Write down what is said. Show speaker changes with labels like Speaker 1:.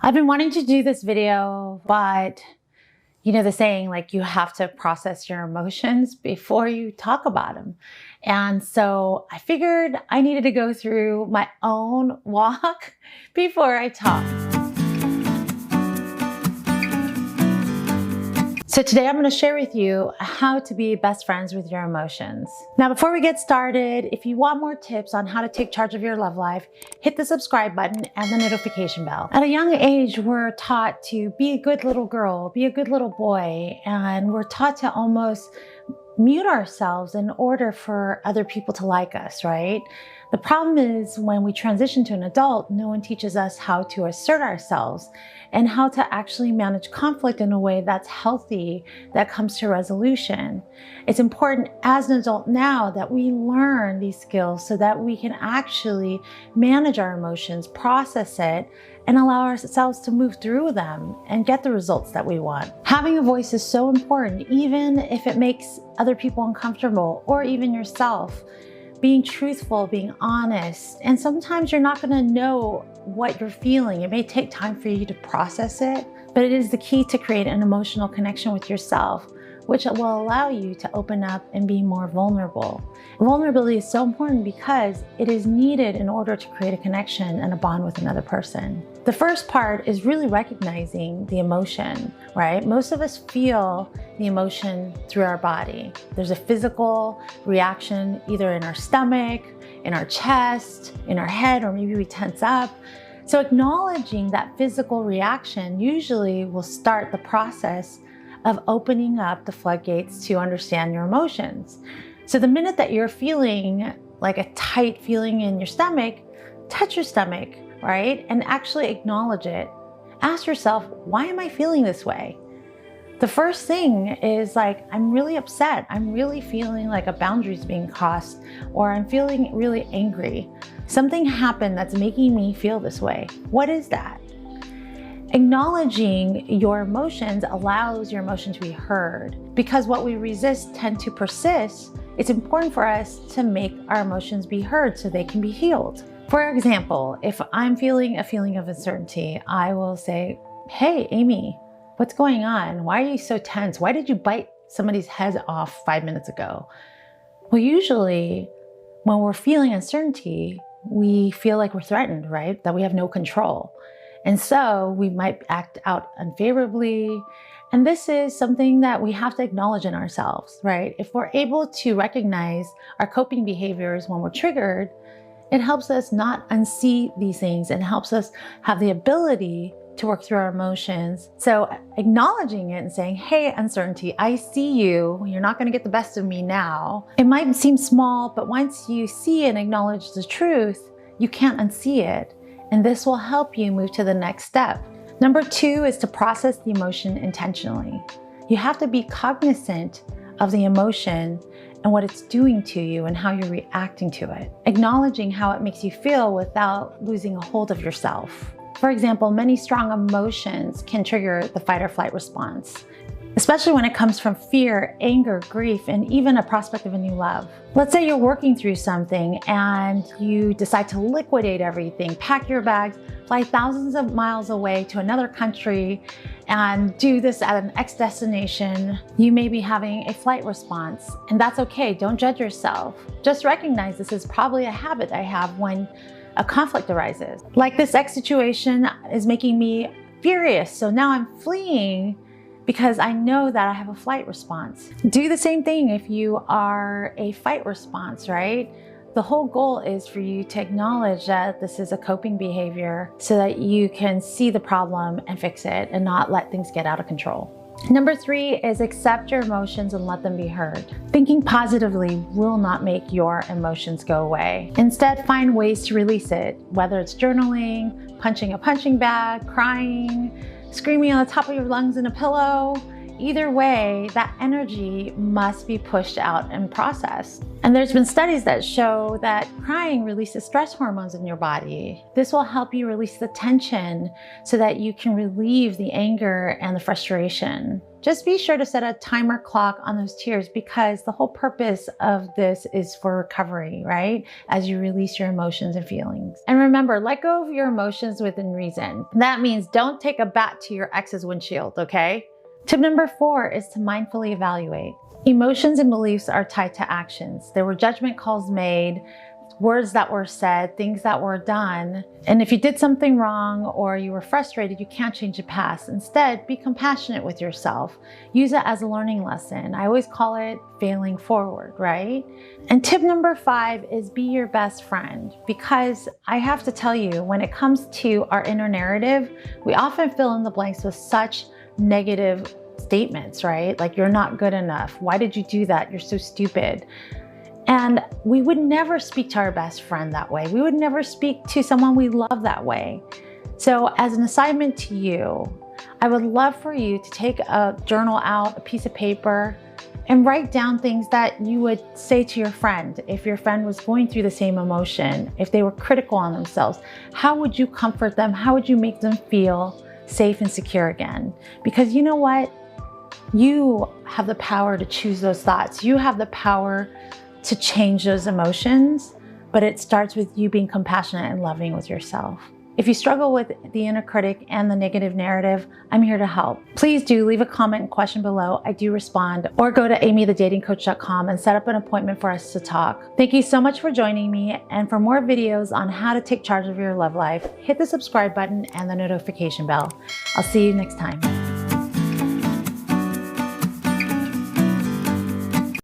Speaker 1: I've been wanting to do this video, but you know the saying, like, you have to process your emotions before you talk about them. And so I figured I needed to go through my own walk before I talk. So today I'm going to share with you how to be best friends with your emotions. Now, before we get started, if you want more tips on how to take charge of your love life, hit the subscribe button and the notification bell. At a young age, we're taught to be a good little girl, be a good little boy, and we're taught to almost mute ourselves in order for other people to like us, right? The problem is when we transition to an adult, no one teaches us how to assert ourselves and how to actually manage conflict in a way that's healthy, that comes to resolution. It's important as an adult now that we learn these skills so that we can actually manage our emotions, process it, and allow ourselves to move through them and get the results that we want. Having a voice is so important, even if it makes other people uncomfortable or even yourself. Being truthful, being honest, and sometimes you're not going to know what you're feeling. It may take time for you to process it, but it is the key to create an emotional connection with yourself, which will allow you to open up and be more vulnerable. Vulnerability is so important because it is needed in order to create a connection and a bond with another person. The first part is really recognizing the emotion, right? Most of us feel the emotion through our body. There's a physical reaction either in our stomach, in our chest, in our head, or maybe we tense up. So acknowledging that physical reaction usually will start the process of opening up the floodgates to understand your emotions. So the minute that you're feeling like a tight feeling in your stomach, touch your stomach, right? And actually acknowledge it. Ask yourself, why am I feeling this way? The first thing is like, I'm really upset. I'm really feeling like a boundary is being crossed, or I'm feeling really angry. Something happened that's making me feel this way. What is that? Acknowledging your emotions allows your emotion to be heard, because what we resist tend to persist. It's important for us to make our emotions be heard so they can be healed. For example, if I'm feeling a feeling of uncertainty, I will say, hey, Amie, what's going on? Why are you so tense? Why did you bite somebody's head off 5 minutes ago? Well, usually when we're feeling uncertainty, we feel like we're threatened, right? That we have no control. And so we might act out unfavorably. And this is something that we have to acknowledge in ourselves, right? If we're able to recognize our coping behaviors when we're triggered, it helps us not unsee these things and helps us have the ability to work through our emotions. So acknowledging it and saying, hey, uncertainty, I see you. You're not going to get the best of me now. It might seem small, but once you see and acknowledge the truth, you can't unsee it. And this will help you move to the next step. Number 2 is to process the emotion intentionally. You have to be cognizant of the emotion and what it's doing to you and how you're reacting to it. Acknowledging how it makes you feel without losing a hold of yourself. For example, many strong emotions can trigger the fight or flight response, especially when it comes from fear, anger, grief, and even a prospect of a new love. Let's say you're working through something and you decide to liquidate everything, pack your bags, fly thousands of miles away to another country, and do this at an X destination. You may be having a flight response, and that's okay. Don't judge yourself. Just recognize this is probably a habit I have when a conflict arises. Like this X situation is making me furious, so now I'm fleeing because I know that I have a flight response. Do the same thing if you are a fight response, right? The whole goal is for you to acknowledge that this is a coping behavior so that you can see the problem and fix it and not let things get out of control. Number 3 is accept your emotions and let them be heard. Thinking positively will not make your emotions go away. Instead, find ways to release it, whether it's journaling, punching a punching bag, crying, screaming on the top of your lungs in a pillow. Either way, that energy must be pushed out and processed. And there's been studies that show that crying releases stress hormones in your body. This will help you release the tension so that you can relieve the anger and the frustration. Just be sure to set a timer clock on those tears, because the whole purpose of this is for recovery, right? As you release your emotions and feelings. And remember, let go of your emotions within reason. That means don't take a bat to your ex's windshield, okay? Tip number 4 is to mindfully evaluate. Emotions and beliefs are tied to actions. There were judgment calls made, words that were said, things that were done. And if you did something wrong or you were frustrated, you can't change the past. Instead, be compassionate with yourself. Use it as a learning lesson. I always call it failing forward, right? And tip number 5 is be your best friend. Because I have to tell you, when it comes to our inner narrative, we often fill in the blanks with such negative statements, right? Like, you're not good enough. Why did you do that? You're so stupid. And we would never speak to our best friend that way. We would never speak to someone we love that way. So as an assignment to you, I would love for you to take a journal out, a piece of paper, and write down things that you would say to your friend. If your friend was going through the same emotion, if they were critical on themselves, how would you comfort them? How would you make them feel safe and secure again? Because you know what? You have the power to choose those thoughts. You have the power to change those emotions, but it starts with you being compassionate and loving with yourself. If you struggle with the inner critic and the negative narrative, I'm here to help. Please do leave a comment and question below. I do respond. Or go to amiethedatingcoach.com and set up an appointment for us to talk. Thank you so much for joining me. And for more videos on how to take charge of your love life, hit the subscribe button and the notification bell. I'll see you next time.